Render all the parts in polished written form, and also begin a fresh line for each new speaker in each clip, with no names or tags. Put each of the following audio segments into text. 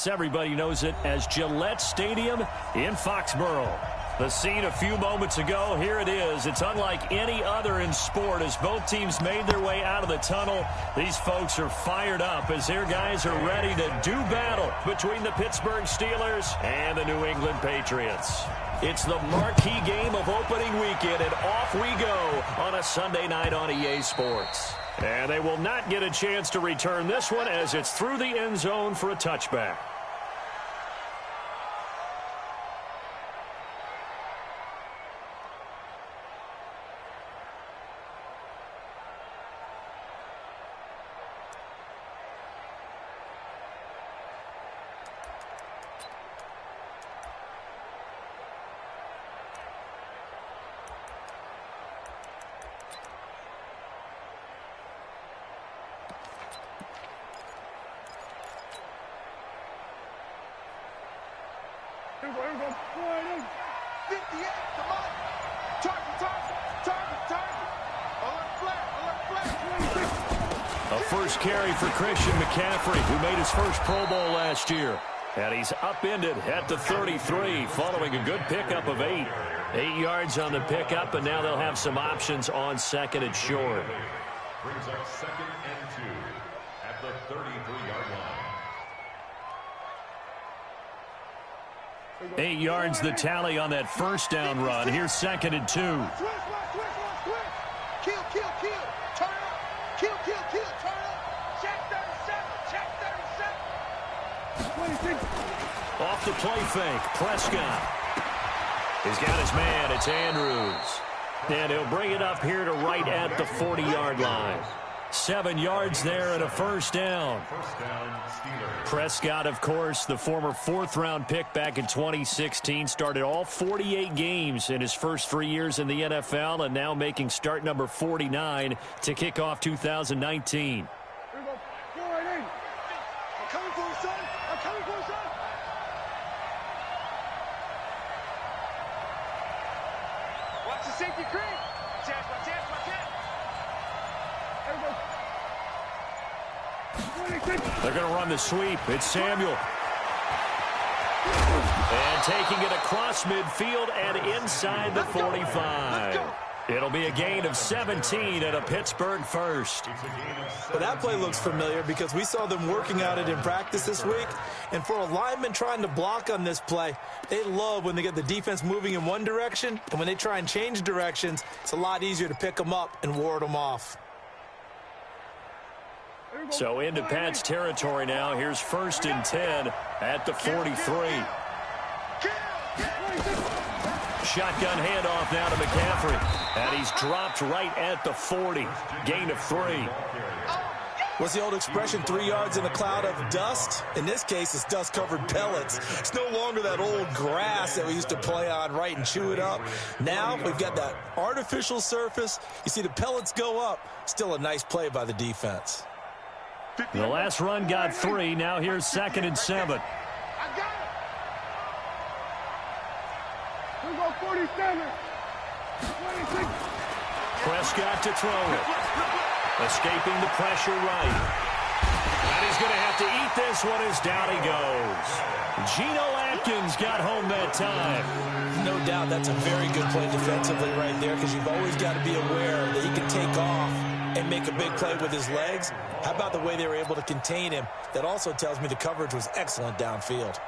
Yes, everybody knows it as Gillette Stadium in Foxborough. The scene a few moments ago, here it is. It's unlike any other in sport as both teams made their way out of the tunnel. These folks are fired up as their guys are ready to do battle between the Pittsburgh Steelers and the New England Patriots. It's the marquee game of opening weekend, and off we go on a Sunday night on EA Sports. And they will not get a chance to return this one as it's through the end zone for a touchback.
Here we go. 58, come on. Target. Alert flat.
A first carry for Christian McCaffrey, who made his first Pro Bowl last year. And he's upended at the 33, following a good pickup of 8. 8 yards on the pickup, and now they'll have some options on second and short.
Brings up 2nd and 2 at the 33-yard line.
8 yards the tally on that first down run. Here's 2nd and 2.
Kill. Turn up. Kill. Turn up. Check 37.
Off the play fake. Prescott. He's got his man. It's Andrews. And he'll bring it up here to right at the 40-yard line. 7 yards there and a first down. Prescott, of course, the former 4th-round pick back in 2016, started all 48 games in his first 3 years in the NFL, and now making start number 49 to kick off 2019.
I'm coming for you, son. Watch the safety creep. Chance.
They're going to run the sweep. It's Samuel. And taking it across midfield and inside the 45. It'll be a gain of 17 and a Pittsburgh first.
Well, that play looks familiar because we saw them working at it in practice this week. And for a lineman trying to block on this play, they love when they get the defense moving in one direction. And when they try and change directions, it's a lot easier to pick them up and ward them off.
So into Pat's territory now. Here's 1st and 10 at the 43. Shotgun handoff now to McCaffrey. And he's dropped right at the 40. Gain of 3.
What's the old expression, 3 yards in a cloud of dust? In this case, it's dust-covered pellets. It's no longer that old grass that we used to play on, right, and chew it up. Now we've got that artificial surface. You see the pellets go up. Still a nice play by the defense.
The last run got 3. Now here's 2nd and 7.
I got it. Here we go, 47. 26.
Prescott to throw it. Escaping the pressure right. And he's going to have to eat this one as down he goes. Geno Atkins got home that time.
No doubt that's a very good play defensively right there because you've always got to be aware that he can take off and make a big play with his legs. How about the way they were able to contain him? That also tells me the coverage was excellent downfield.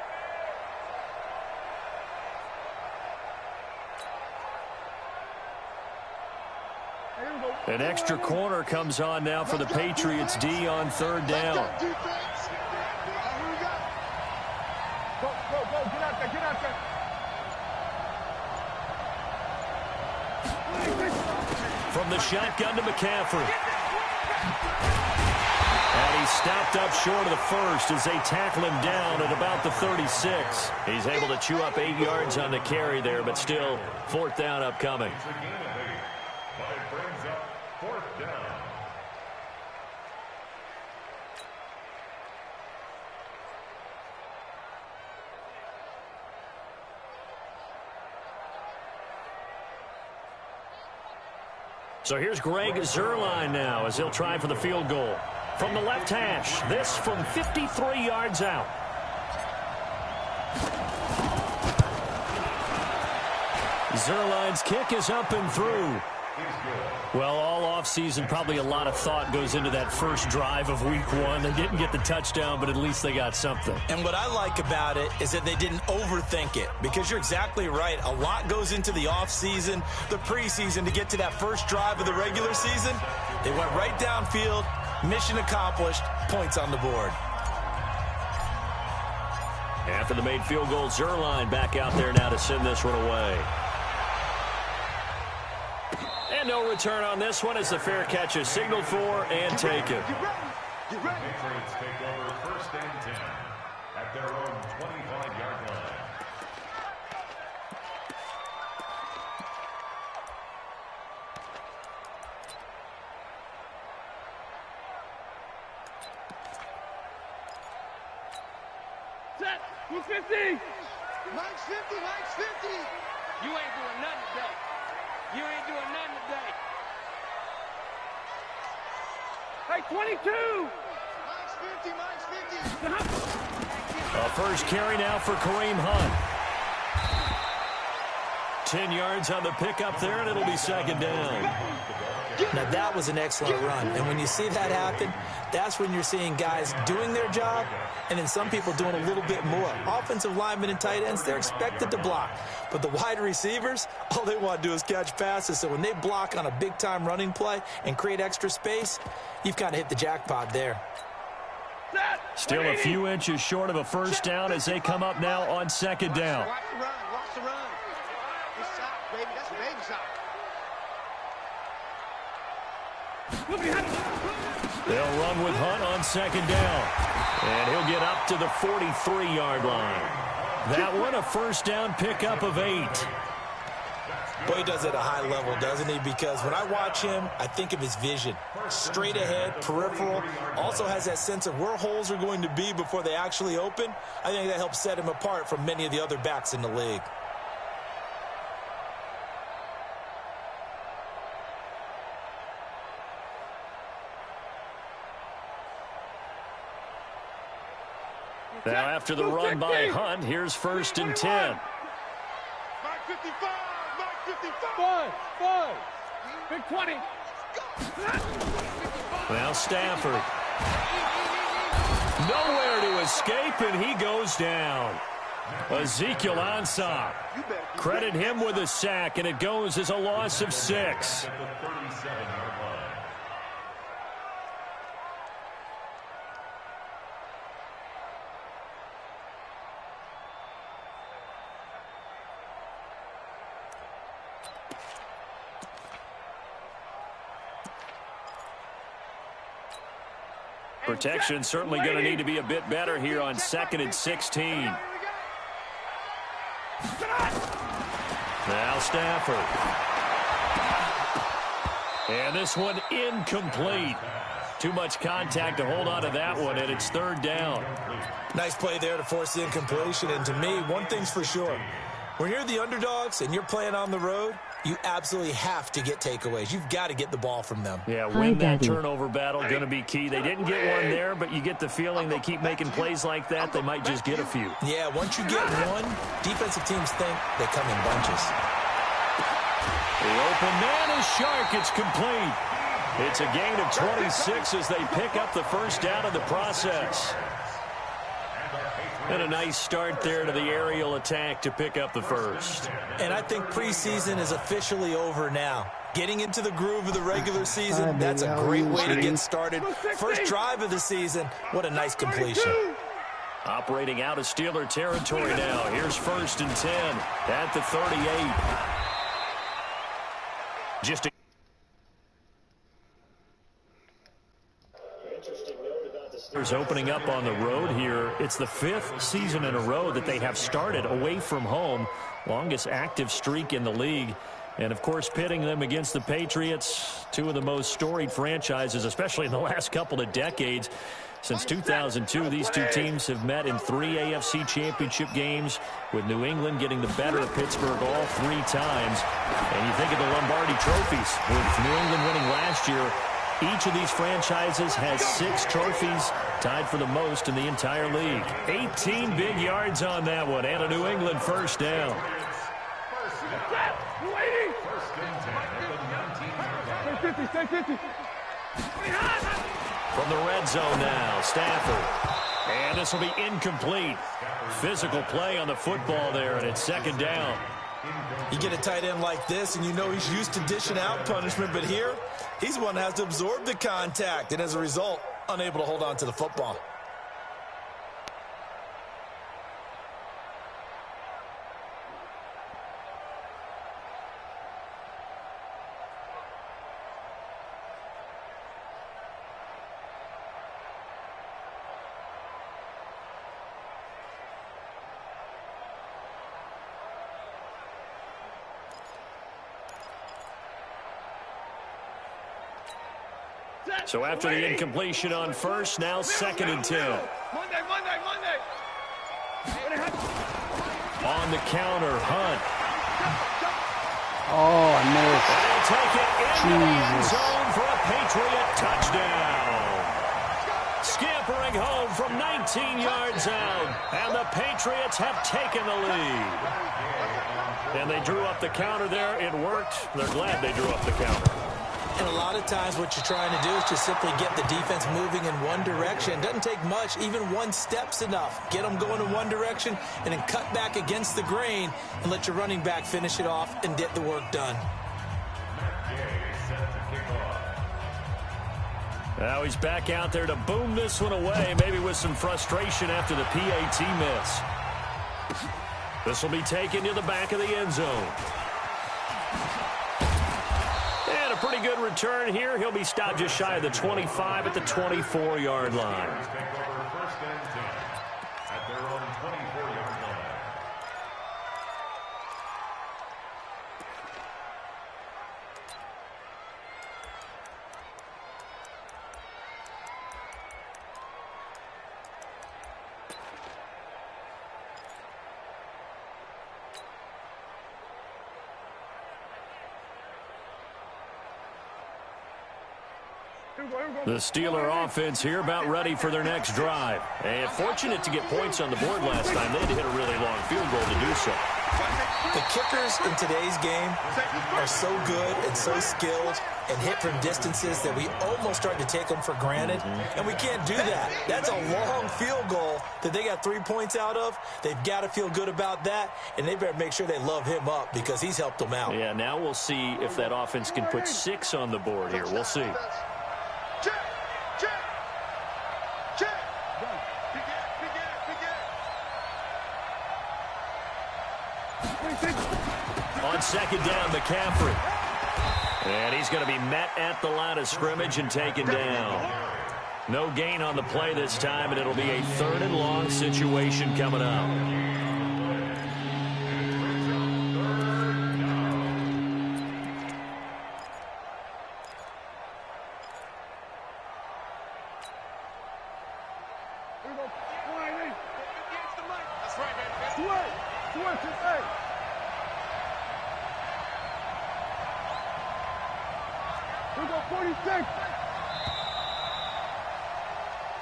An extra corner comes on now for the Patriots D on 3rd down.
Go, get out there.
From the shotgun to McCaffrey. And he's stopped up short of the first as they tackle him down at about the 36. He's able to chew up 8 yards on the carry there, but still 4th down upcoming. So here's Greg Zuerlein now as he'll try for the field goal. From the left hash, this from 53 yards out. Zerline's kick is up and through. Well, all offseason, probably a lot of thought goes into that first drive of week one. They didn't get the touchdown, but at least they got something.
And what I like about it is that they didn't overthink it, because you're exactly right. A lot goes into the offseason, the preseason, to get to that first drive of the regular season. They went right downfield, mission accomplished, points on the board.
After the made field goal, Zerline back out there now to send this one away. And no return on this one as the fair catch is signaled for and taken.
Patriots take over first and 10 at their own 25-yard line.
Set. 250. Mike's 50. Mike's 50. You ain't doing nothing today. You ain't doing nothing today. Hey, 22. Mike's 50. Mike's 50.
A first carry now for Kareem Hunt. 10 yards on the pickup there, and it'll be second down.
Now, that was an excellent run. And when you see that happen, that's when you're seeing guys doing their job and then some people doing a little bit more. Offensive linemen and tight ends, they're expected to block. But the wide receivers, all they want to do is catch passes. So when they block on a big-time running play and create extra space, you've kind of hit the jackpot there.
Still a few inches short of a first down as they come up now on second down.
Watch the run. Watch the run. Good shot, baby. That's a baby shot.
They'll run with Hunt on second down. And he'll get up to the 43-yard line. That one a first down pickup of 8.
Boy, he does it at a high level, doesn't he? Because when I watch him, I think of his vision. Straight ahead, peripheral. Also has that sense of where holes are going to be before they actually open. I think that helps set him apart from many of the other backs in the league.
Now after the run by Hunt, here's first and 10.
Mike 55. Mike 55. 5. Big 20.
Now Stafford. Nowhere to escape, and he goes down. Ezekiel Ansah. Credit him with a sack, and it goes as a loss of 6.
At the 37-yard line.
Protection certainly going to need to be a bit better here on 2nd and 16. Now Stafford. And this one incomplete. Too much contact to hold on to that one, and it's third down.
Nice play there to force the incompletion. And to me, one thing's for sure. When you're the underdogs and you're playing on the road, you absolutely have to get takeaways. You've got to get the ball from them.
Yeah, win that turnover battle, going to be key. They didn't get one there, but you get the feeling they keep making plays like that, they might just get a few.
Yeah, once you get one, defensive teams think they come in bunches.
The open man is Shark. It's complete. It's a gain of 26 as they pick up the first down in the process. And a nice start there to the aerial attack to pick up the first.
And I think preseason is officially over now. Getting into the groove of the regular season, that's a great way to get started. First drive of the season, what a nice completion.
Operating out of Steeler territory now. Here's first and 10 at the 38. Just a opening up on the road here. It's the 5th season in a row that they have started away from home. Longest active streak in the league. And, of course, pitting them against the Patriots, two of the most storied franchises, especially in the last couple of decades. Since 2002, these two teams have met in 3 AFC championship games, with New England getting the better of Pittsburgh all 3 times. And you think of the Lombardi trophies, with New England winning last year. Each of these franchises has 6 trophies, tied for the most in the entire league. 18 big yards on that one, and a New England first down.
First and 10 at the 19-yard line.
Stay 50.
From the red zone now, Stafford. And this will be incomplete. Physical play on the football there, and it's second down.
You get a tight end like this, and you know he's used to dishing out punishment, but here, he's the one that has to absorb the contact, and as a result, unable to hold on to the football.
So after the incompletion on first, now second and 10.
Monday.
On the counter, Hunt.
Oh, I missed.
They'll take it into the end
Jesus.
zone for a Patriot touchdown. Scampering home from 19 yards out, and the Patriots have taken the lead. And they drew up the counter there. It worked. They're glad they drew up the counter.
And a lot of times what you're trying to do is just simply get the defense moving in one direction. Doesn't take much. Even one step's enough. Get them going in one direction and then cut back against the grain and let your running back finish it off and get the work done.
Now he's back out there to boom this one away, maybe with some frustration after the PAT miss. This will be taken to the back of the end zone. And a pretty good return here. He'll be stopped just shy of the 25 at the 24-yard line.
First and 10 at their own 24-yard line.
The Steeler offense here about ready for their next drive. And fortunate to get points on the board last time. They had to hit a really long field goal to do so.
The kickers in today's game are so good and so skilled and hit from distances that we almost start to take them for granted. And we can't do that. That's a long field goal that they got 3 points out of. They've got to feel good about that, and they better make sure they love him up because he's helped them out.
Yeah, now we'll see if that offense can put 6 on the board here. We'll see. On second down, McCaffrey. And he's going to be met at the line of scrimmage and taken down. No gain on the play this time, and it'll be a 3rd and long situation coming up.
We go 46.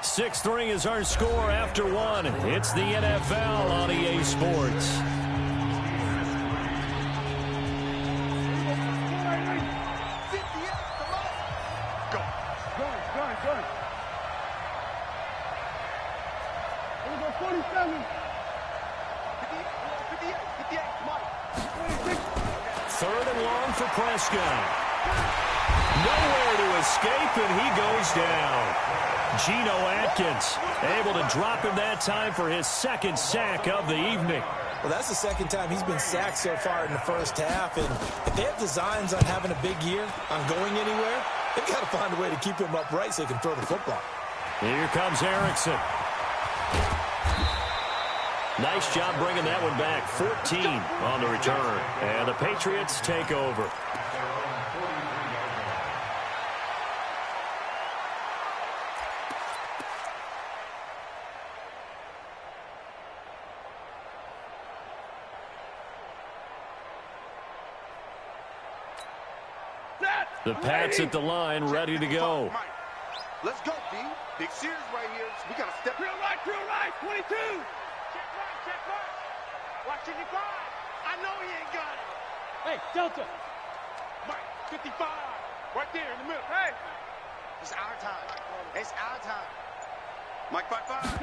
6-3 is our score after 1. It's the NFL on EA Sports.
Go. We go 47. 58, Mike. 26.
3rd and long for Prescott. Nowhere to escape, and he goes down. Geno Atkins able to drop him that time for his 2nd sack of the evening.
Well, that's the 2nd time he's been sacked so far in the first half. And if they have designs on having a big year, on going anywhere, they've got to find a way to keep him upright so he can throw the football.
Here comes Erickson. Nice job bringing that one back. 14 on the return. And the Patriots take over. The Pats at the line, ready to go.
Let's go, D. Big series right here. We got to step.
Drill right, 22. Check right. Watch 55. I know he ain't got it. Hey, Delta. Mike, 55. Right there in the middle. Hey.
It's our time. It's our time. Mike, 5-5.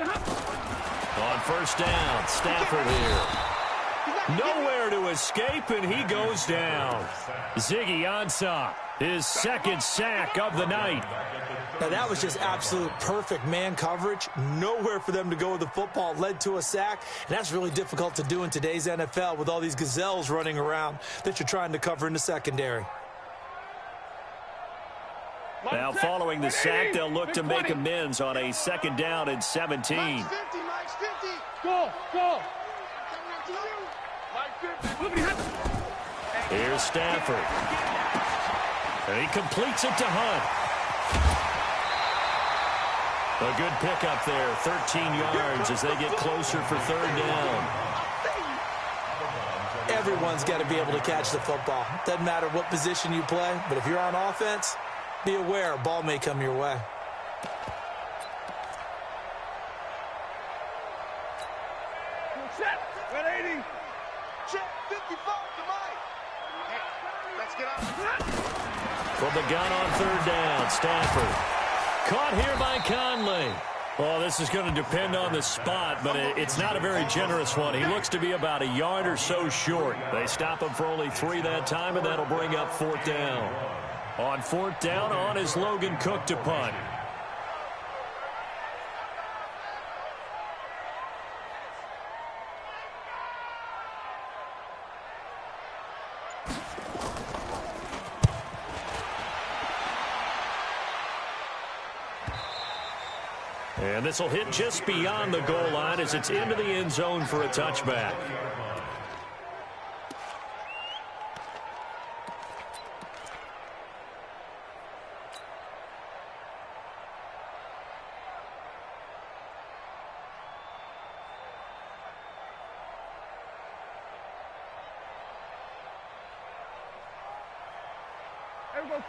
On first down, Stafford here. Nowhere to escape, and he goes down. Ziggy Ansah, his second sack of the night.
Now, that was just absolute perfect man coverage. Nowhere for them to go with the football. Led to a sack, and that's really difficult to do in today's NFL with all these gazelles running around that you're trying to cover in the secondary.
Now, following the sack, they'll look to make amends on a second down and 17.
Mike's 50, Mike's 50.
Go, go.
Here's Stafford. And he completes it to Hunt. A good pickup there, 13 yards as they get closer for third down.
Everyone's got to be able to catch the football. Doesn't matter what position you play, but if you're on offense, be aware a ball may come your way.
Set. 180.
Check 55 to Mike. Hey, let's get out.
From the gun on third down, Stafford. Caught here by Conley. Well, this is going to depend on the spot, but it's not a very generous one. He looks to be about a yard or so short. They stop him for only 3 that time, and that'll bring up fourth down. On fourth down, on is Logan Cook to punt. And this will hit just beyond the goal line as it's into the end zone for a touchback.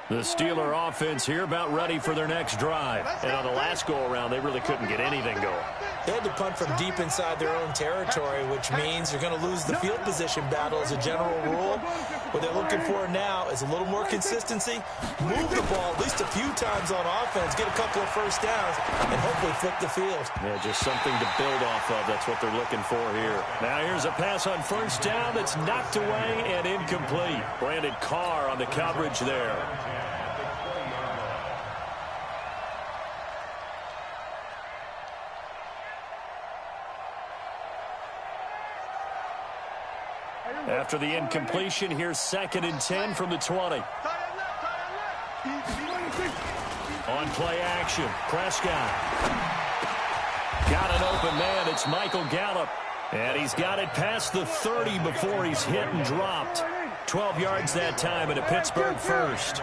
The Steeler offense here about ready for their next drive. And on the last go-around, they really couldn't get anything going.
They had to punt from deep inside their own territory, which means you're going to lose the field position battle as a general rule. What they're looking for now is a little more consistency, move the ball at least a few times on offense, get a couple of first downs, and hopefully flip the field.
Yeah, just something to build off of. That's what they're looking for here. Now here's a pass on first down that's knocked away and incomplete. Brandon Carr on the coverage there. After the incompletion, here's 2nd and 10 from the 20. On play action, Prescott. Got an open man, it's Michael Gallup. And he's got it past the 30 before he's hit and dropped. 12 yards that time and a Pittsburgh first.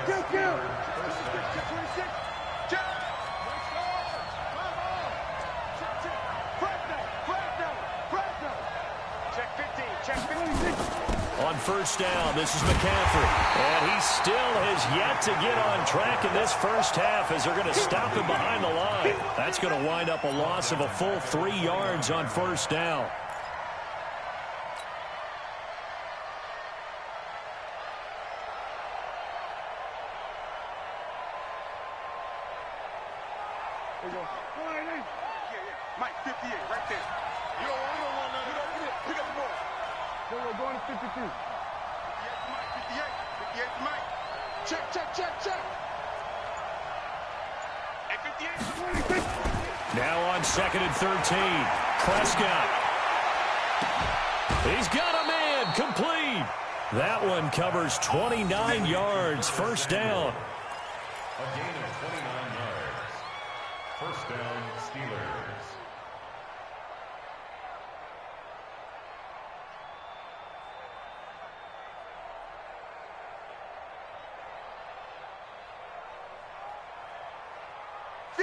On first down, this is McCaffrey. And he still has yet to get on track in this first half as they're going to stop him behind the line. That's going to wind up a loss of a full 3 yards on first down.
Mike, 58, right there. You don't want none. Pick up the ball.
We're going to 52.
58 to Mike, 58 to Mike. Check. And 58.
Now on 2nd and 13. Prescott. He's got a man complete. That one covers 29 yards. First down.
A gain of 29 yards. First down, Steelers.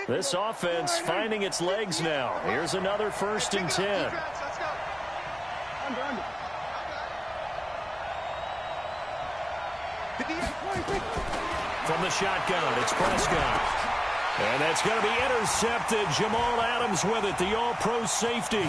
This offense finding its legs now. Here's another 1st and 10.
Under.
From the shotgun, it's Prescott. And that's going to be intercepted. Jamal Adams with it, the all-pro safety.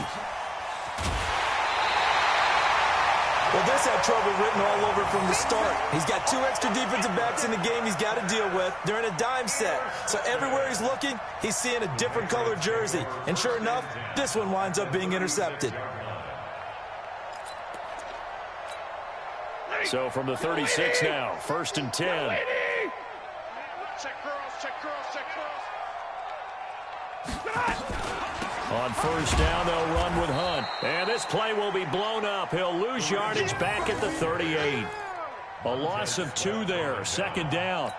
Well, this had trouble written all over from the start. He's got 2 extra defensive backs in the game he's got to deal with. They're in a dime set. So everywhere he's looking, he's seeing a different colored jersey. And sure enough, this one winds up being intercepted.
So from the 36 now, 1st and 10.
Check girls, check girls, check girls.
On 1st down, they'll run with Hunt. And this play will be blown up. He'll lose yardage back at the 38. A loss of 2 there. 2nd down.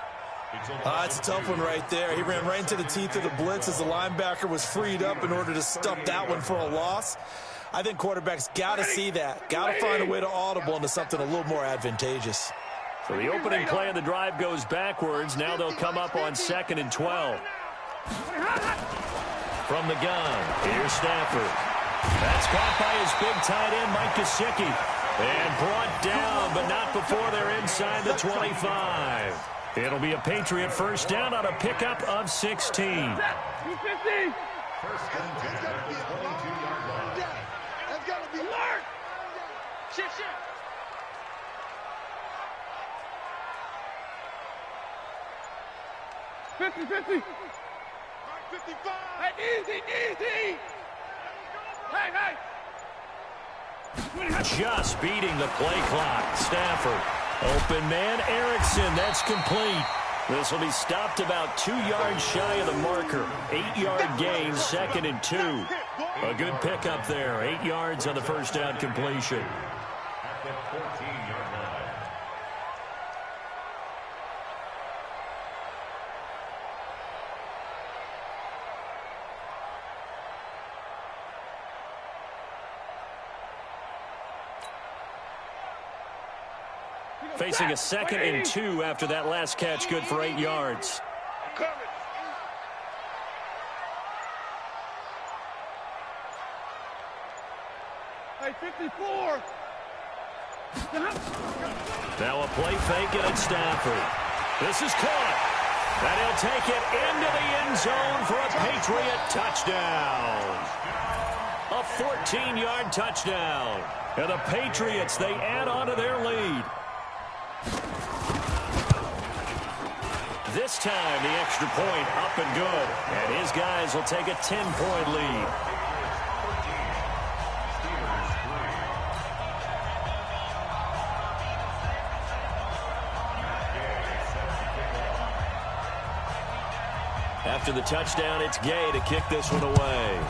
It's a tough one right there. He ran right into the teeth of the blitz as the linebacker was freed up in order to stuff that one for a loss. I think quarterbacks got to see that. Got to find a way to audible into something a little more advantageous.
So the opening play of the drive goes backwards. Now they'll come up on 2nd and 12. From the gun, here's Stafford. That's caught by his big tight end, Mike Gesicki. And brought down, but not before they're inside the 25. It'll be a Patriot 1st down on a pickup of 16.
250.
First and 10 at the 22-yard line.
That's got to be alert. Shit. 50. 55. Hey, easy. Hey.
Just beating the play clock. Stafford. Open man, Erickson. That's complete. This will be stopped about 2 yards shy of the marker. 8-yard gain, 2nd and 2. A good pickup there. 8 yards on the 1st down completion.
At the 14-yard line.
Facing a 2nd and 2 after that last catch, good for 8 yards.
Hey, 54.
Now a play fake, and it's Stafford. This is caught. And he'll take it into the end zone for a Patriot touchdown. A 14-yard touchdown. And the Patriots, they add on to their lead. This time, the extra point up and good. And his guys will take a 10-point lead. After the touchdown, it's Gay to kick this one away.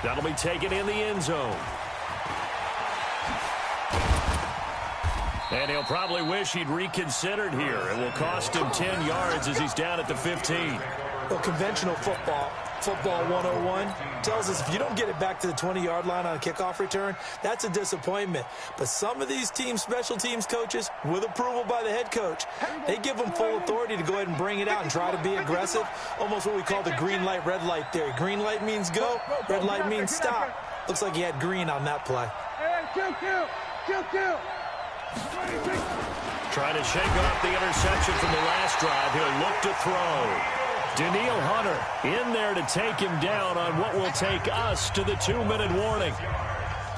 That'll be taken in the end zone. And he'll probably wish he'd reconsidered here. It will cost him 10 yards as he's down at the 15.
Well, conventional football 101, tells us if you don't get it back to the 20-yard line on a kickoff return, that's a disappointment. But some of these teams, special teams coaches, with approval by the head coach, they give them full authority to go ahead and bring it out and try to be aggressive. Almost what we call the green light, red light theory. Green light means go, red light means stop. Looks like he had green on that play.
Kill.
Trying to shake off the interception from the last drive. He'll look to throw. Daniil Hunter in there to take him down on what will take us to the 2-minute warning.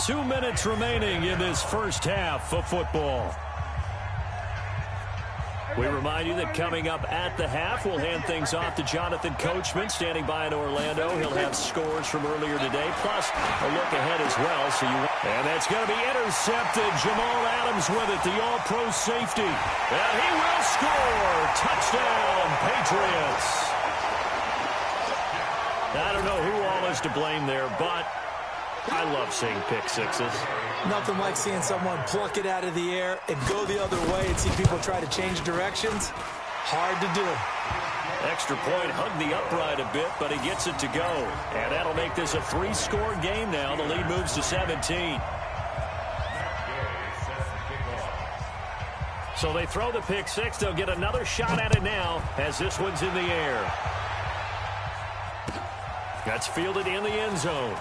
2 minutes remaining in this first half of football. We remind you that coming up at the half, we'll hand things off to Jonathan Coachman, standing by in Orlando. He'll have scores from earlier today, plus a look ahead as well. And that's going to be intercepted. Jamal Adams with it, the all-pro safety. And he will score. Touchdown, Patriots. I don't know who all is to blame there, but I love seeing pick sixes.
Nothing like seeing someone pluck it out of the air and go the other way and see people try to change directions. Hard to do.
Extra point, hugged the upright a bit, but he gets it to go. And that'll make this a 3-score game now. The lead moves to 17. So they throw the pick six. They'll get another shot at it now as this one's in the air. That's fielded in the end zone.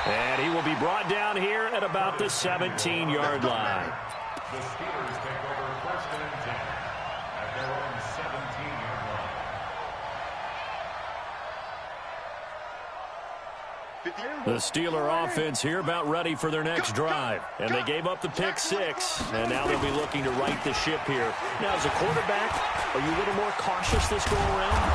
And he will be brought down here at about the 17-yard line.
The Steelers take over 1st and 10 at their own 17-yard
The Steeler offense here about ready for their next drive. And they gave up the pick six, and now they'll be looking to right the ship here. Now, as a quarterback, are you a little more cautious this go around?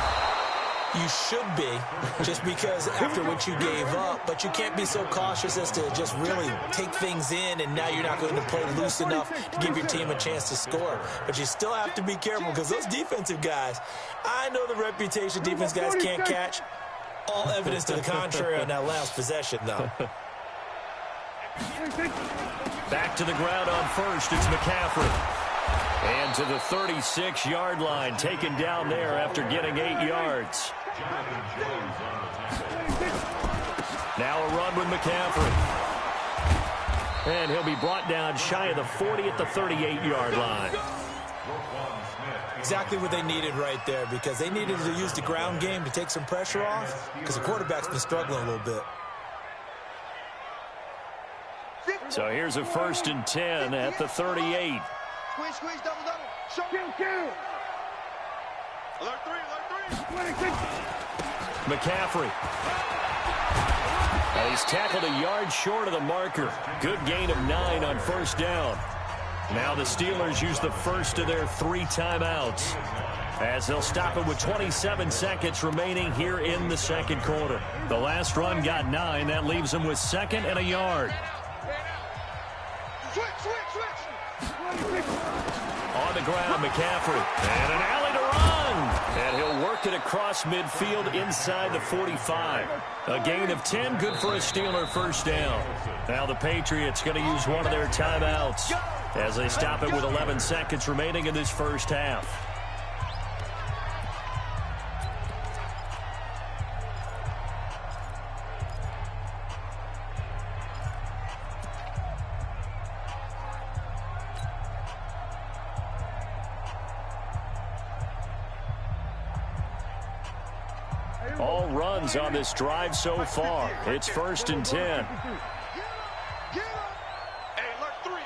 You should be, just because after what you gave up, but you can't be so cautious as to just really take things in, and now you're not going to play loose enough to give your team a chance to score. But you still have to be careful, because those defensive guys, I know the reputation defense guys can't catch. All evidence to the contrary on that last possession, though.
Back to the ground on first, it's McCaffrey. And to the 36-yard line, taken down there after getting 8 yards. Now a run with McCaffrey. And he'll be brought down shy of the 40 at the 38-yard line.
Exactly what they needed right there, because they needed to use the ground game to take some pressure off, because the quarterback's been struggling a little bit.
So here's a 1st and 10 at the 38.
Squeeze, double.
Kill.
Alert three.
McCaffrey. And he's tackled a yard short of the marker. Good gain of 9 on 1st down. Now the Steelers use the first of their 3 timeouts, as they'll stop it with 27 seconds remaining here in the second quarter. The last run got 9. That leaves them with 2nd and a yard.
Switch.
On the ground, McCaffrey. And an alley to run. And he'll work it across midfield inside the 45. A gain of 10, good for a Steeler 1st down. Now the Patriots going to use one of their timeouts as they stop it with 11 seconds remaining in this first half. All runs on this drive so far. It's 1st and 10.
Hey, alert three.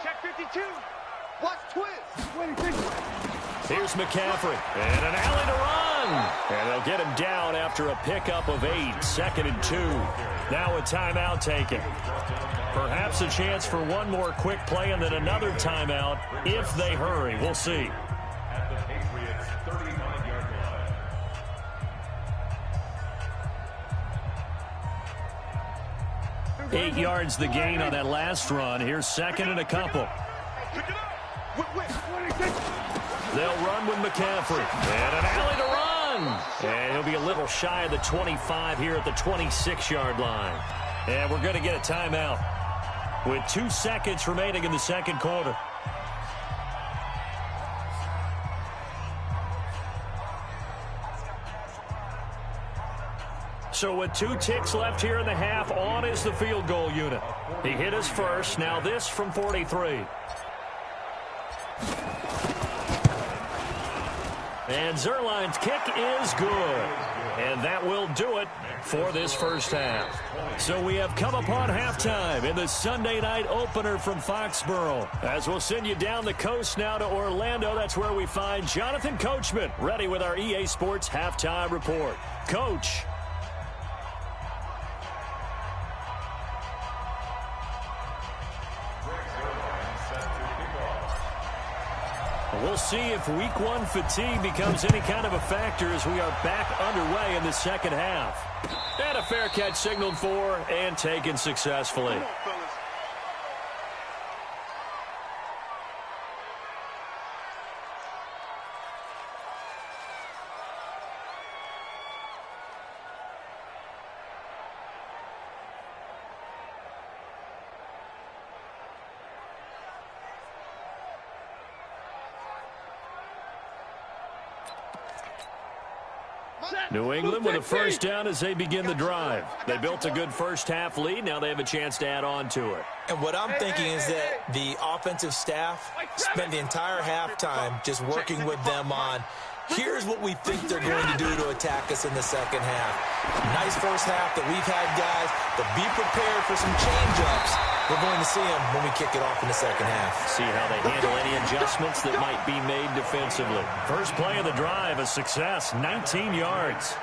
Check 52. Watch twist.
Here's McCaffrey. And an alley to run. And they'll get him down after a pickup of 8. 2nd and 2. Now a timeout taken. Perhaps a chance for one more quick play and then another timeout if they hurry. We'll see.
At the Patriots' 39-yard line.
8 yards the gain on that last run. Here's 2nd and a couple. They'll run with McCaffrey. And an alley to run. And he'll be a little shy of the 25 here at the 26-yard line. And we're going to get a timeout with 2 seconds remaining in the second quarter. So with 2 ticks left here in the half, on is the field goal unit. He hit his first. Now this from 43. And Zerline's kick is good. And that will do it for this first half. So we have come upon halftime in the Sunday night opener from Foxborough. As we'll send you down the coast now to Orlando, that's where we find Jonathan Coachman ready with our EA Sports halftime report. Coach. We'll see if week 1 fatigue becomes any kind of a factor as we are back underway in the second half. And a fair catch signaled for and taken successfully. New England with a first down as they begin the drive. They built a good first half lead. Now they have a chance to add on to it.
And what I'm thinking is that the offensive staff spent the entire halftime just working with them on, here's what we think they're going to do to attack us in the second half. Nice first half that we've had, guys, but be prepared for some change-ups. We're going to see them when we kick it off in the second half.
See how they handle any adjustments that might be made defensively. First play of the drive, a success, 19 yards.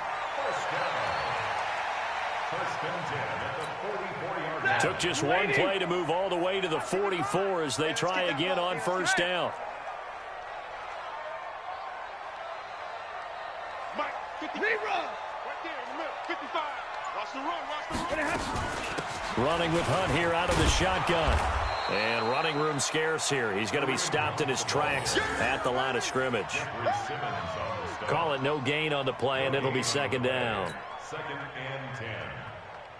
First and 10 at the 44-yard line.
Took just one play to move all the way to the 44 as they try again on first down.
Mike, 50. Right there in the middle. 55. Watch the run. Watch the run.
Running with Hunt here out of the shotgun. And running room scarce here. He's going to be stopped in his tracks at the line of scrimmage. Call it no gain on the play, and it'll be second down.
Second and 10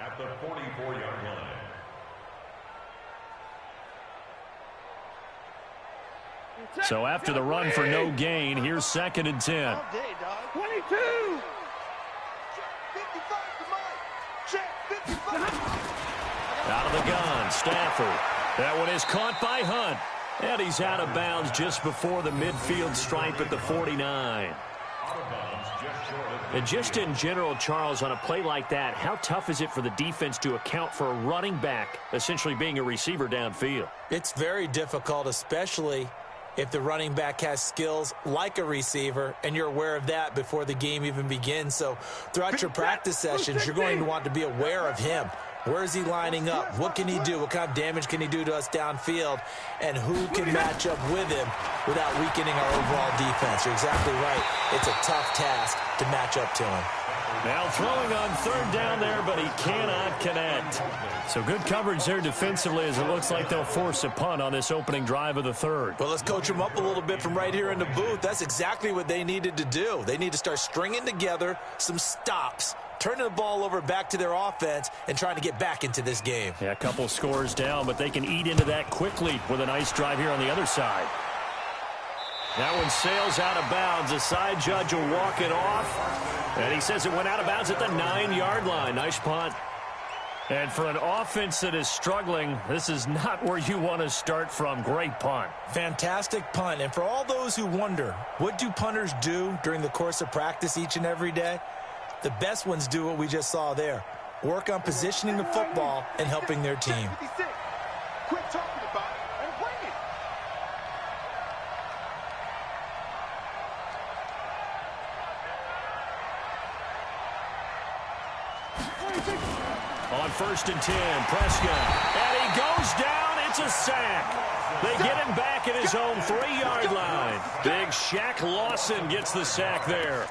at the 44-yard line.
So after the run for no gain, here's second and 10.
22.
Out of the gun, Stafford. That one is caught by Hunt. And he's out of bounds just before the midfield stripe at the 49. And just in general, Charles, on a play like that, how tough is it for the defense to account for a running back essentially being a receiver downfield?
It's very difficult, especially if the running back has skills like a receiver, and you're aware of that before the game even begins. So throughout your practice sessions, you're going to want to be aware of him. Where is he lining up? What can he do? What kind of damage can he do to us downfield? And who can match up with him without weakening our overall defense? You're exactly right. It's a tough task to match up to him.
Now throwing on third down there, but he cannot connect. So good coverage there defensively as it looks like they'll force a punt on this opening drive of the third.
Well, let's coach them up a little bit from right here in the booth. That's exactly what they needed to do. They need to start stringing together some stops, turning the ball over back to their offense, and trying to get back into this game.
Yeah, a couple scores down, but they can eat into that quickly with a nice drive here on the other side. That one sails out of bounds. The side judge will walk it off. And he says it went out of bounds at the 9-yard line. Nice punt. And for an offense that is struggling, this is not where you want to start from. Great punt.
Fantastic punt. And for all those who wonder, what do punters do during the course of practice each and every day? The best ones do what we just saw there. Work on positioning the football and helping their team.
Quit talking about it and bring it.
On first and 10, Prescott. And he goes down. It's a sack. They get him back at his own 3-yard line. Big Shaq Lawson gets the sack there.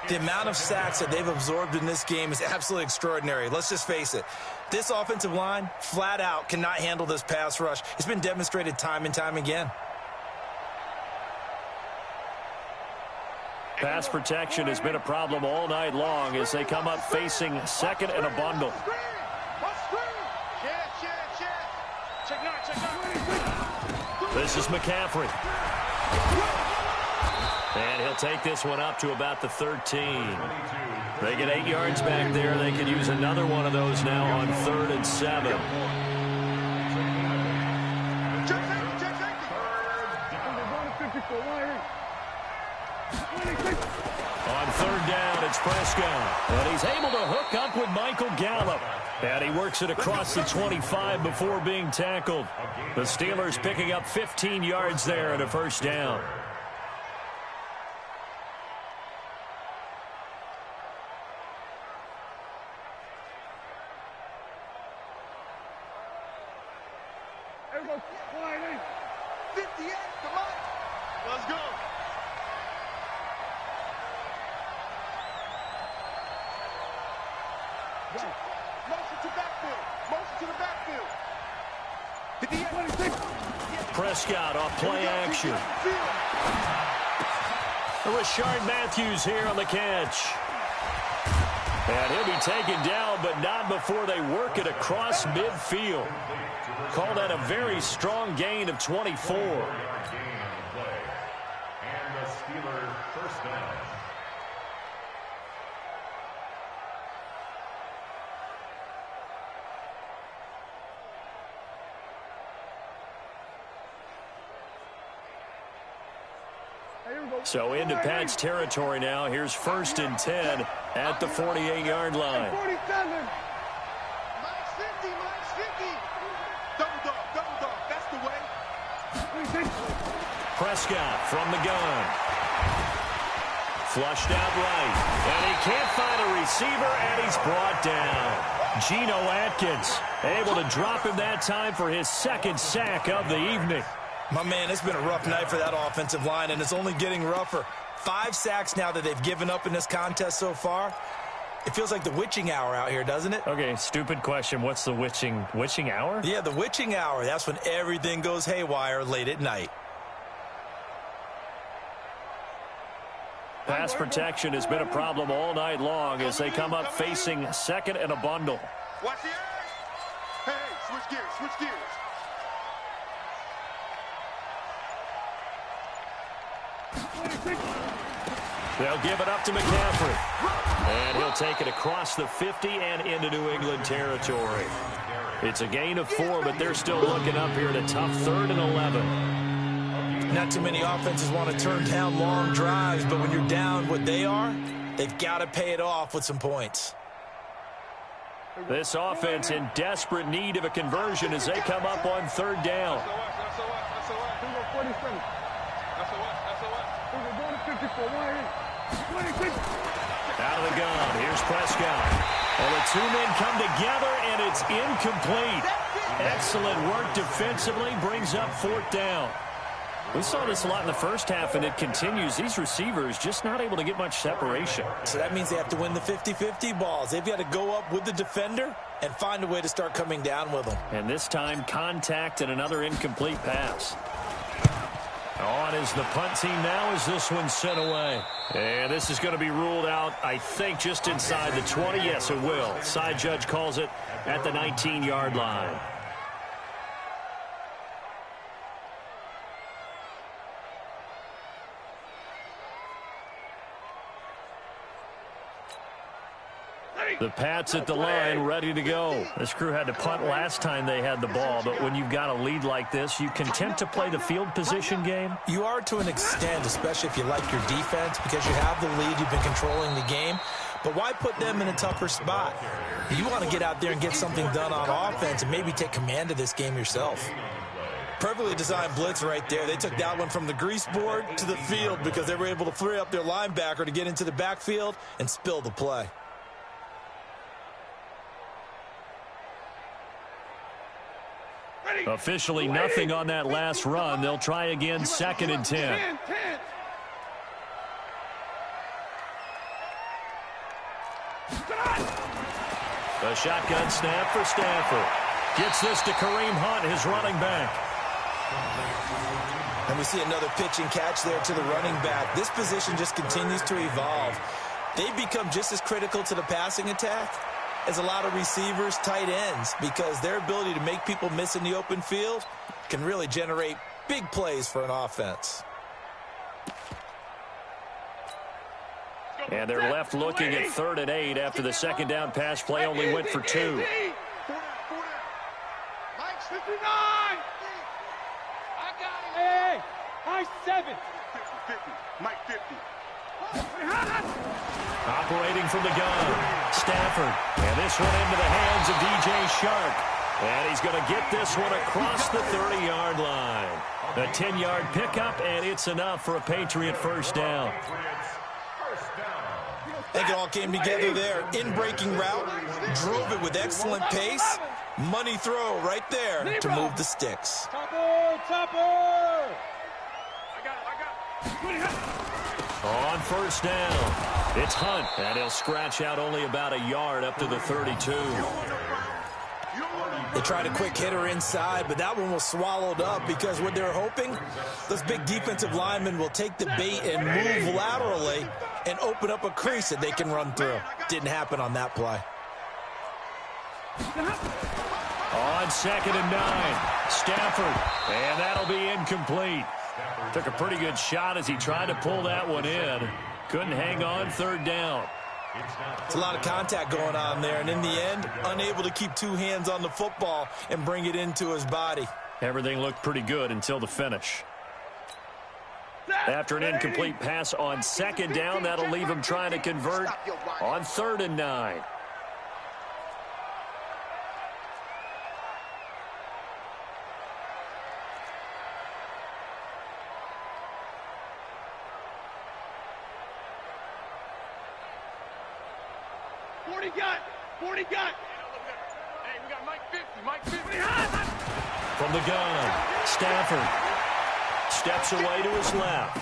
The amount of sacks that they've absorbed in this game is absolutely extraordinary. Let's just face it. This offensive line, flat out, cannot handle this pass rush. It's been demonstrated time and time again.
Pass protection has been a problem all night long as they come up facing second and a bundle. This is McCaffrey. And he'll take this one up to about the 13. They get 8 yards back there. They could use another one of those now on 3rd and 7. On 3rd down, it's Prescott. And he's able to hook up with Michael Gallup. And he works it across the 25 before being tackled. The Steelers picking up 15 yards there and a first down.
Everybody, 58, come on. Let's go. Motion to backfield. Motion to the backfield. 56.
Prescott off play action. Rashard Matthews here on the catch. And he'll be taken down, but not before they work it across midfield. Call that a very strong gain of 24.
And the Steelers first down.
So into Pat's territory now. Here's 1st and 10 at the 48-yard line.
47. Minus 50, minus 50. Double dog, that's the way.
Prescott from the gun. Flushed out right. And he can't find a receiver, and he's brought down. Geno Atkins able to drop him that time for his second sack of the evening.
My man, it's been a rough night for that offensive line, and it's only getting rougher. 5 sacks now that they've given up in this contest so far. It feels like the witching hour out here, doesn't it?
Okay, stupid question. What's the witching hour?
Yeah, the witching hour. That's when everything goes haywire late at night.
Pass protection has been a problem all night long as they come up facing second and a bundle.
Watch the edge. Hey, switch gears, switch gears.
They'll give it up to McCaffrey. And he'll take it across the 50 and into New England territory. It's a gain of 4, but they're still looking up here at a tough 3rd and 11.
Not too many offenses want to turn down long drives, but when you're down what they are, they've got to pay it off with some points.
This offense in desperate need of a conversion as they come up on 3rd down. Out of the gun, here's Prescott. And the 2 men come together, and it's incomplete. Excellent work defensively, brings up 4th down. We saw this a lot in the first half, and it continues. These receivers just not able to get much separation.
So that means they have to win the 50-50 balls. They've got to go up with the defender and find a way to start coming down with them.
And this time, contact and another incomplete pass. On is the punt team now as this one's sent away. And this is going to be ruled out, I think, just inside the 20. Yes, it will. Side judge calls it at the 19-yard line. The Pats at the line, ready to go. This crew had to punt last time they had the ball, but when you've got a lead like this, you content to play the field position game?
You are to an extent, especially if you like your defense, because you have the lead, you've been controlling the game. But why put them in a tougher spot? You want to get out there and get something done on offense and maybe take command of this game yourself. Perfectly designed blitz right there. They took that one from the grease board to the field because they were able to free up their linebacker to get into the backfield and spill the play.
Officially nothing on that last run. They'll try again, 2nd and 10. A shotgun snap for Stafford. Gets this to Kareem Hunt, his running back.
And we see another pitch and catch there to the running back. This position just continues to evolve. They become just as critical to the passing attack as a lot of receivers, tight ends, because their ability to make people miss in the open field can really generate big plays for an offense.
And they're left looking at 3rd and 8 after the 2nd down pass play only went for 2.
Mike's 59. I got him. Hey, Mike's 7.
50. Mike 50.
Operating from the gun, Stafford. And this one into the hands of DJ Shark. And he's going to get this one across the 30-yard line. A 10-yard pickup, and it's enough for a Patriot first down.
I think it all came together there. In-breaking route, drove it with excellent pace. Money throw right there to move the sticks.
Topper! I got him.
On first down, it's Hunt, and he'll scratch out only about a yard up to the 32.
They tried a quick hitter inside, but that one was swallowed up because what they're hoping, those big defensive linemen will take the bait and move laterally and open up a crease that they can run through. Didn't happen on that play.
On 2nd and 9, Stafford, and that'll be incomplete. Took a pretty good shot as he tried to pull that one in. Couldn't hang on, 3rd down.
It's a lot of contact going on there, and in the end, unable to keep 2 hands on the football and bring it into his body.
Everything looked pretty good until the finish. After an incomplete pass on 2nd down, that'll leave him trying to convert on 3rd and 9.
Mike 50.
From the gun, Stafford steps away to his left.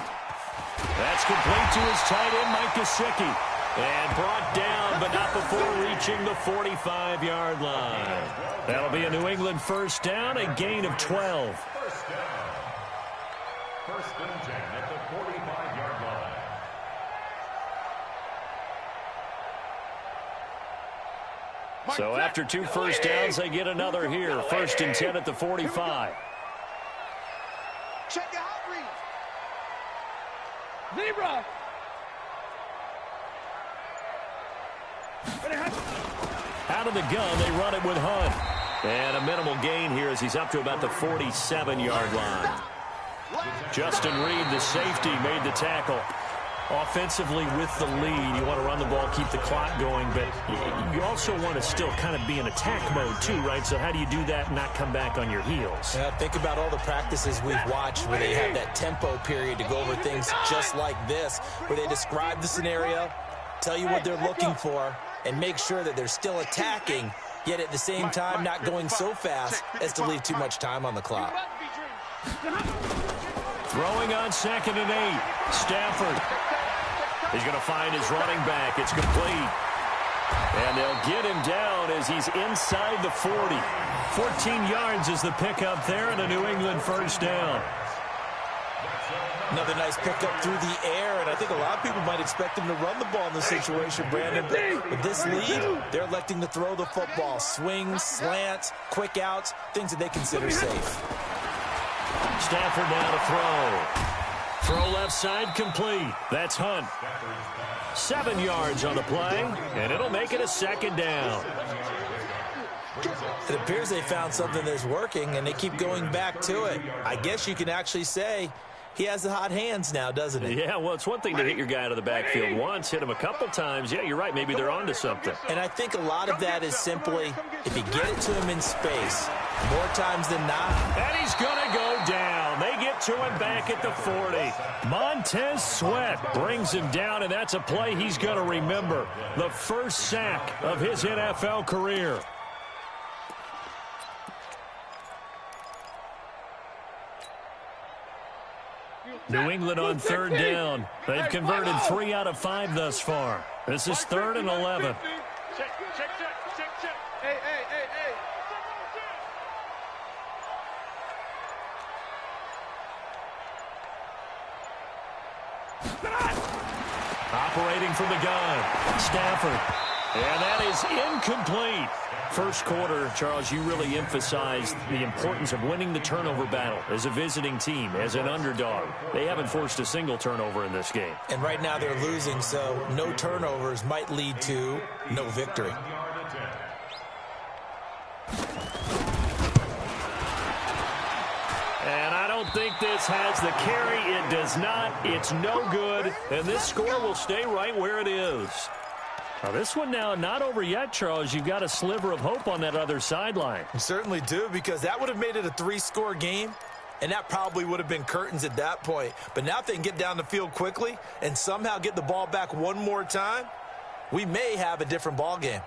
That's complete to his tight end, Mike Gesicki. And brought down, but not before reaching the 45-yard line. That'll be a New England first down, a gain of 12.
First down. First and 10 at the 45-yard line.
So after 2 first downs, they get another here. First and 10 at the 45.
Check your out read.
Zebra.
Out of the gun, they run it with Hunt. And a minimal gain here as he's up to about the 47-yard line. Justin Reed, the safety, made the tackle. Offensively with the lead, you want to run the ball, keep the clock going, but you also want to still kind of be in attack mode too, right? So how do you do that and not come back on your heels?
Yeah, think about all the practices we've watched where they have that tempo period to go over things just like this, where they describe the scenario, tell you what they're looking for, and make sure that they're still attacking, yet at the same time not going so fast as to leave too much time on the clock.
Throwing on 2nd and 8. Stafford. He's going to find his running back. It's complete. And they'll get him down as he's inside the 40. 14 yards is the pickup there, and a New England first down.
Another nice pickup through the air, and I think a lot of people might expect him to run the ball in this situation, Brandon. But with this lead, they're electing to throw the football. Swings, slants, quick outs, things that they consider safe.
Stafford now to throw. Throw left side complete. That's Hunt. 7 yards on the play, and it'll make it a second down.
It appears they found something that's working, and they keep going back to it. I guess you can actually say he has the hot hands now, doesn't he?
Yeah, well, it's one thing to hit your guy out of the backfield once, hit him a couple times. Yeah, you're right. Maybe they're onto something.
And I think a lot of that is simply if you get it to him in space, more times than not.
And he's going to go down. They get to him back at the 40. Montez Sweat brings him down, and that's a play he's going to remember. The first sack of his NFL career. New England on 3rd down. They've converted 3 out of 5 thus far. This is 3rd and 11.
Check. Hey.
Operating from the gun, Stafford. And that is incomplete. First quarter, Charles, you really emphasized the importance of winning the turnover battle as a visiting team, as an underdog. They haven't forced a single turnover in this game.
And right now they're losing, so no turnovers might lead to no victory.
And I don't think this has the carry. It does not. It's no good. And this score will stay right where it is. Now, this one now not over yet, Charles. You've got a sliver of hope on that other sideline.
You certainly do, because that would have made it a 3-score game, and that probably would have been curtains at that point. But now if they can get down the field quickly and somehow get the ball back one more time, we may have a different ball game.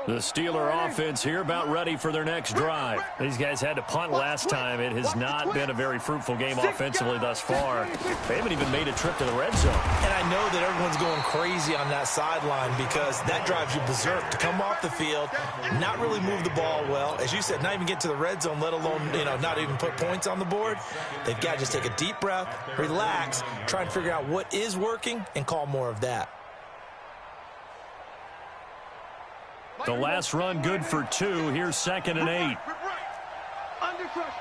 The Steeler offense here about ready for their next drive. These guys had to punt last time. It has not been a very fruitful game offensively thus far. They haven't even made a trip to the red zone.
And I know that everyone's going crazy on that sideline because that drives you berserk to come off the field, not really move the ball well. As you said, not even get to the red zone, let alone, not even put points on the board. They've got to just take a deep breath, relax, try and figure out what is working and call more of that.
The last run good for 2. Here's 2nd and 8.
Under crush.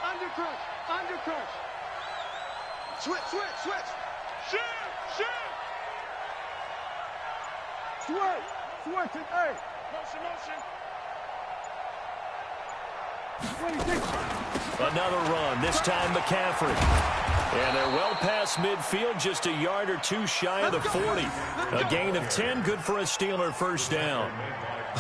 Switch.
Shoot. Switch it, hey. Motion.
Another run, this time McCaffrey. And they're well past midfield, just a yard or 2 shy of the 40. A gain of 10, good for a Steeler first down.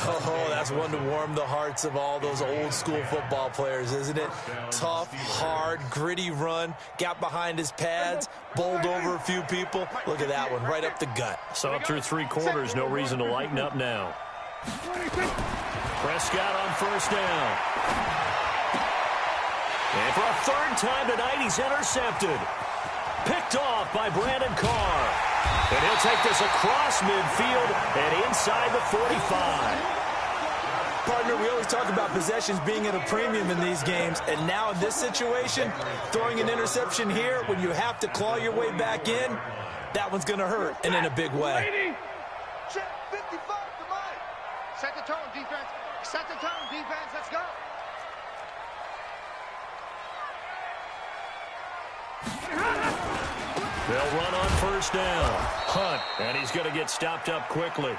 Oh, that's one to warm the hearts of all those old school football players, isn't it? Tough, hard, gritty run, got behind his pads, bowled over a few people. Look at that one, right up the gut.
So up through 3 quarters, no reason to lighten up now. Prescott on first down. And for a third time tonight, he's intercepted. Picked off by Brandon Carr. And he'll take this across midfield and inside the 45.
Partner, we always talk about possessions being at a premium in these games, and now in this situation, throwing an interception here when you have to claw your way back in, that one's going to hurt, and in a big way.
Check 55 to Mike. Set the tone, defense. Set the tone, defense. Let's go.
They'll run on first down. Hunt, and he's going to get stopped up quickly.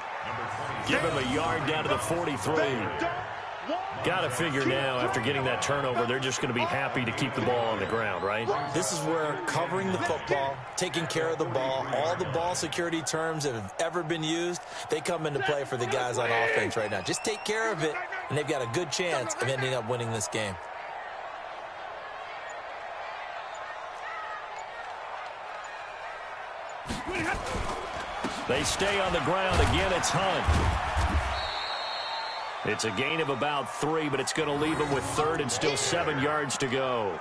Give him a yard down to the 43. Got to figure now, after getting that turnover, they're just going to be happy to keep the ball on the ground, right?
This is where covering the football, taking care of the ball, all the ball security terms that have ever been used, they come into play for the guys on offense right now. Just take care of it, and they've got a good chance of ending up winning this game.
They stay on the ground. Again, it's Hunt. It's a gain of about 3, but it's going to leave them with third and still 7 yards to go.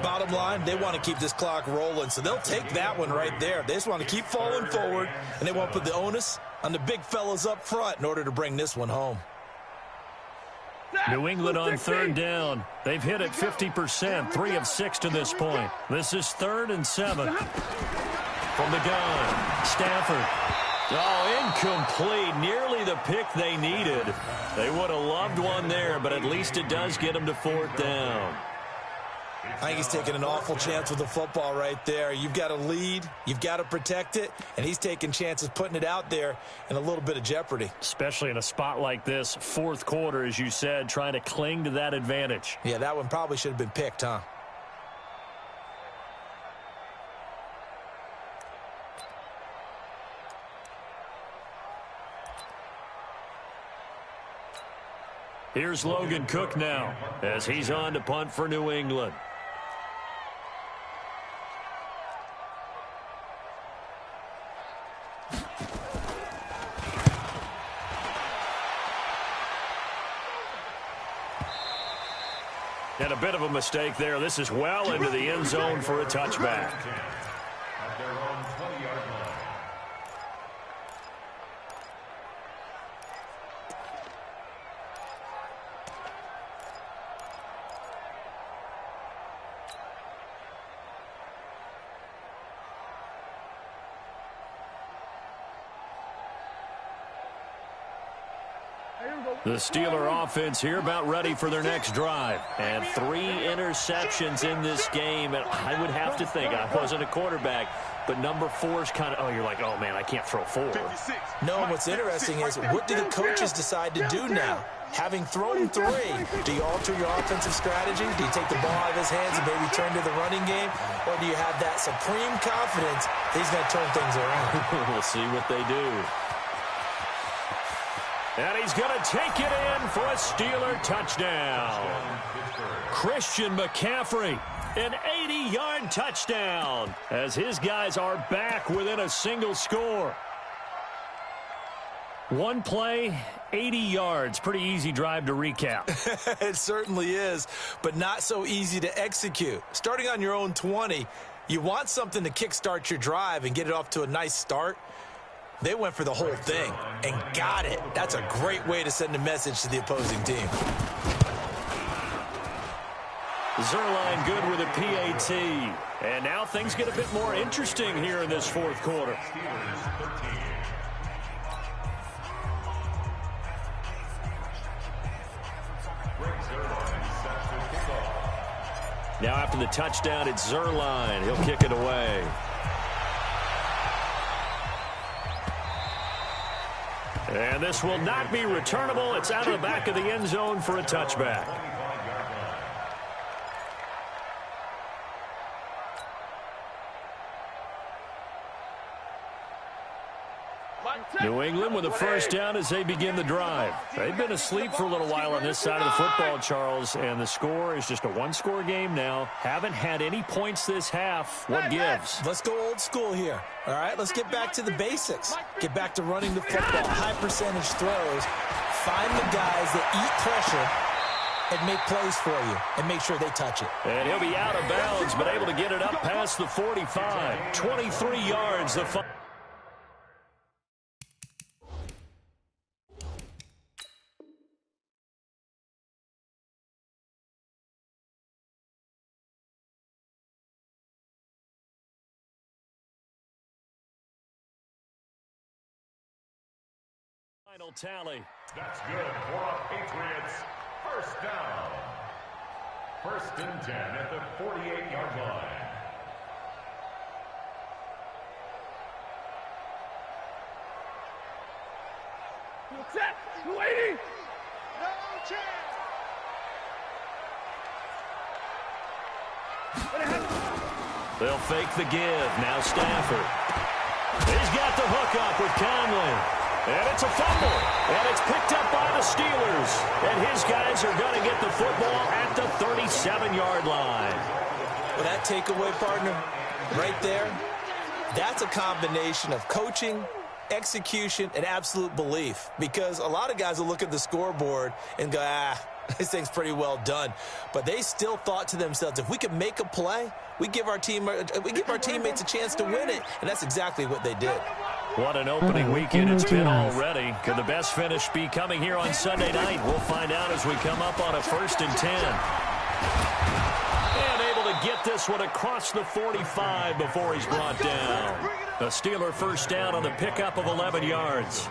Bottom line, they want to keep this clock rolling, so they'll take that one right there. They just want to keep falling forward, and they want to put the onus on the big fellas up front in order to bring this one home.
New England on third down. They've hit it 50%, 3 of 6 to this point. This is 3rd and 7. From the gun, Stafford. Oh, incomplete. Nearly the pick they needed. They would have loved one there, but at least it does get them to 4th down.
I think he's taking an awful chance with the football right there. You've got to lead, you've got to protect it, and he's taking chances putting it out there in a little bit of jeopardy.
Especially in a spot like this, 4th quarter, as you said, trying to cling to that advantage.
Yeah, that one probably should have been picked, huh?
Here's Logan Cook now as he's on to punt for New England. And a bit of a mistake there. This is well into the end zone for a touchback.
At their own 20-yard line.
The Steeler offense here about ready for their next drive. And 3 interceptions in this game. And I would have to think, I wasn't a quarterback, but number 4 is kind of, oh, you're like, oh, man, I can't throw 4.
No, what's interesting is, what do the coaches decide to do now? Having thrown 3, do you alter your offensive strategy? Do you take the ball out of his hands and maybe turn to the running game? Or do you have that supreme confidence that he's going to turn things around?
We'll see what they do. And he's going to take it in for a Steeler touchdown. Christian McCaffrey, an 80-yard touchdown, as his guys are back within a single score. One play, 80 yards. Pretty easy drive to recap.
It certainly is, but not so easy to execute. Starting on your own 20, you want something to kickstart your drive and get it off to a nice start. They went for the whole thing and got it. That's a great way to send a message to the opposing team.
Zerline good with a PAT. And now things get a bit more interesting here in this 4th quarter. Now after the touchdown, it's Zerline. He'll kick it away. And this will not be returnable. It's out of the back of the end zone for a touchback. New England with a first down as they begin the drive. They've been asleep for a little while on this side of the football, Charles, and the score is just a one-score game now. Haven't had any points this half. What gives?
Let's go old school here. All right, let's get back to the basics. Get back to running the football, high-percentage throws. Find the guys that eat pressure and make plays for you and make sure they touch it.
And he'll be out of bounds, but able to get it up past the 45. 23 yards. The final tally.
That's good for our Patriots. First down. First and 10 at the 48-yard line.
Set. Waiting. No chance.
They'll fake the give. Now Stafford. He's got the hook up with Conley. And it's a fumble, and it's picked up by the Steelers. And his guys are going to get the football at the 37-yard line.
Well, that takeaway, partner, right there, that's a combination of coaching, execution, and absolute belief. Because a lot of guys will look at the scoreboard and go, this thing's pretty well done. But they still thought to themselves, if we can make a play, we give our teammates a chance to win it. And that's exactly what they did.
What an opening weekend it's been already. Could the best finish be coming here on Sunday night? We'll find out as we come up on a 1st and 10. And able to get this one across the 45 before he's brought down. The Steeler first down on the pickup of 11 yards.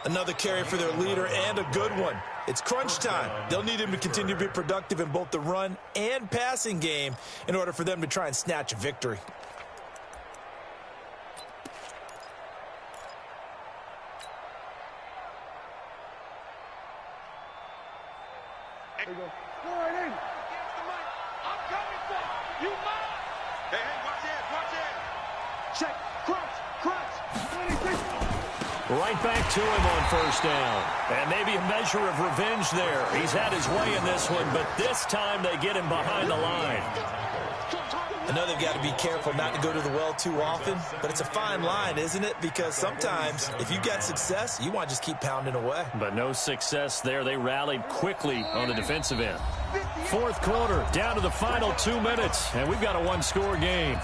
Another carry for their leader and a good one. It's crunch time. They'll need him to continue to be productive in both the run and passing game in order for them to try and snatch a victory.
Right back to him on first down. And maybe a measure of revenge there. He's had his way in this one, but this time they get him behind the line.
I know they've got to be careful not to go to the well too often, but it's a fine line, isn't it? Because sometimes if you've got success, you want to just keep pounding away.
But no success there. They rallied quickly on the defensive end. Fourth quarter, down to the final 2 minutes, and we've got a one-score game.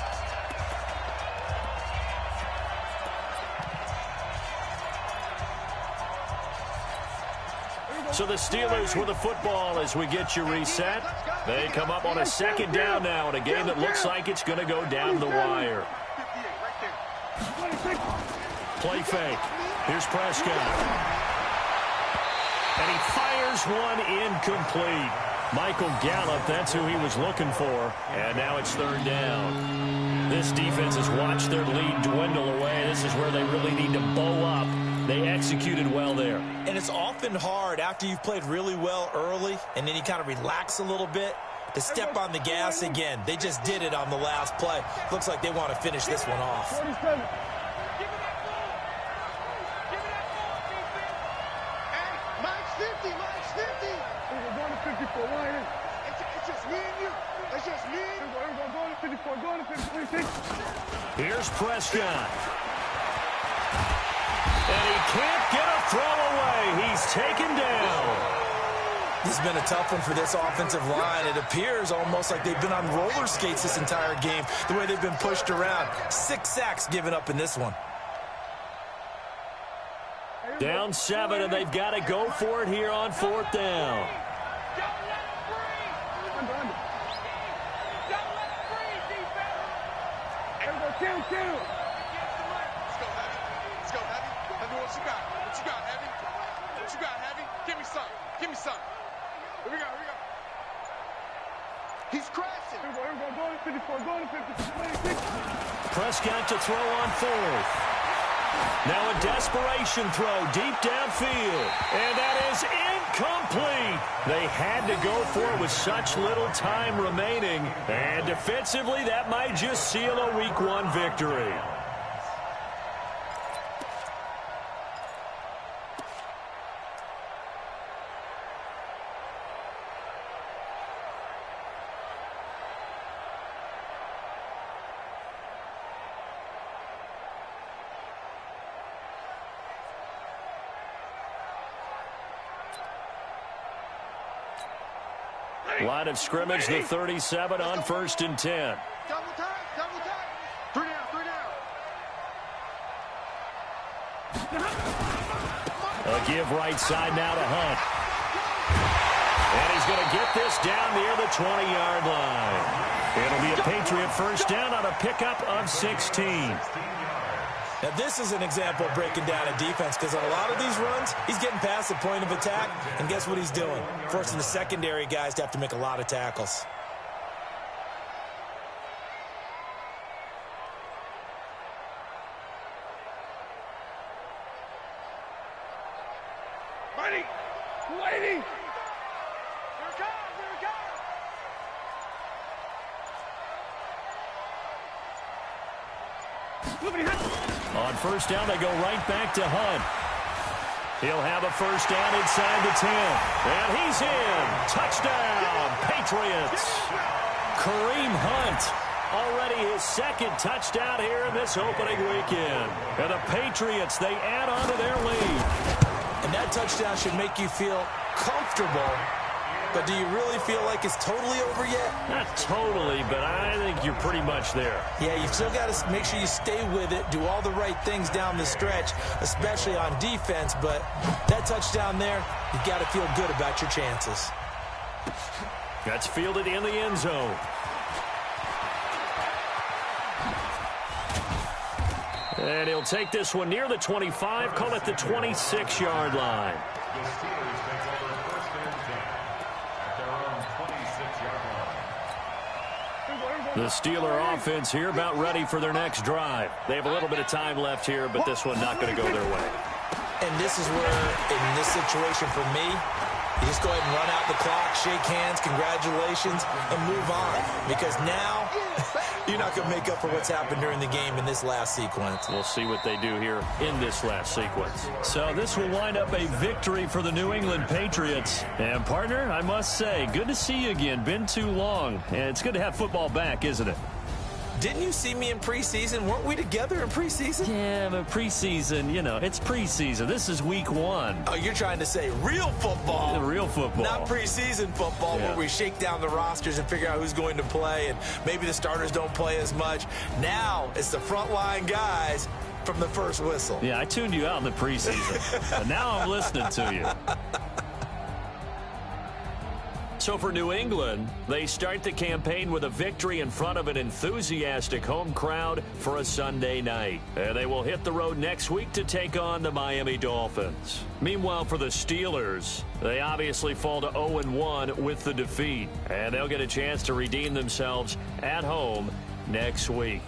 So the Steelers with the football as we get you reset. They come up on a second down now in a game that looks like it's going to go down the wire. Play fake. Here's Prescott. And he fires one incomplete. Michael Gallup, that's who he was looking for. And now it's third down. This defense has watched their lead dwindle away. This is where they really need to bow up. They executed well there.
And it's often hard after you've played really well early and then you kind of relax a little bit to step on the gas again. They just did it on the last play. Looks like they want to finish this one off.
47. Mike's 50. We're going to 54. It's just me and you. It's just me. We're going to 54. Going to 56.
Here's Prescott. And he can't get a throw away. He's taken down.
This has been a tough one for this offensive line. It appears almost like they've been on roller skates this entire game, the way they've been pushed around. 6 sacks given up in this one.
Down 7, and they've got to go for it here on fourth down.
Give me some. Here we go. He's crashing. Going to 54. Going to 56.
Prescott to throw on fourth. Now a desperation throw deep downfield. And that is incomplete. They had to go for it with such little time remaining. And defensively, that might just seal a Week 1 victory. Line of scrimmage, the 37 on 1st and 10.
Double time, double time. 3 down, 3 down.
A give right side now to Hunt. And he's going to get this down near the 20-yard line. It'll be a Patriot first down on a pickup of 16.
Now, this is an example of breaking down a defense because on a lot of these runs, he's getting past the point of attack, and guess what he's doing? Forcing the secondary guys to have to make a lot of tackles.
Ready, waiting. Here it comes, here it comes.
On first down, they go right back to Hunt. He'll have a first down inside the 10. And he's in. Touchdown, Patriots. Kareem Hunt, already his second touchdown here in this opening weekend. And the Patriots, they add on to their lead.
And that touchdown should make you feel comfortable. But do you really feel like it's totally over yet?
Not totally, but I think you're pretty much there.
Yeah, you still got to make sure you stay with it, do all the right things down the stretch, especially on defense. But that touchdown there, you've got to feel good about your chances.
That's fielded in the end zone. And he'll take this one near the 25, call it the 26-yard line.
The Steelers take over 1st and 10 at their own 26-yard line.
The Steeler offense here about ready for their next drive. They have a little bit of time left here, but this one not going to go their way.
And this is where, in this situation for me, you just go ahead and run out the clock, shake hands, congratulations, and move on. Because now, you're not going to make up for what's happened during the game in this last sequence.
We'll see what they do here in this last sequence. So this will wind up a victory for the New England Patriots. And, partner, I must say, good to see you again. Been too long. And it's good to have football back, isn't it?
Didn't you see me in preseason? Weren't we together in preseason?
Yeah, but preseason, you know, it's preseason. This is week 1.
Oh, you're trying to say real football.
Real football.
Not preseason football where we shake down the rosters and figure out who's going to play, and maybe the starters don't play as much. Now it's the frontline guys from the first whistle.
Yeah, I tuned you out in the preseason. But now I'm listening to you. So for New England, they start the campaign with a victory in front of an enthusiastic home crowd for a Sunday night. And they will hit the road next week to take on the Miami Dolphins. Meanwhile, for the Steelers, they obviously fall to 0-1 with the defeat. And they'll get a chance to redeem themselves at home next week.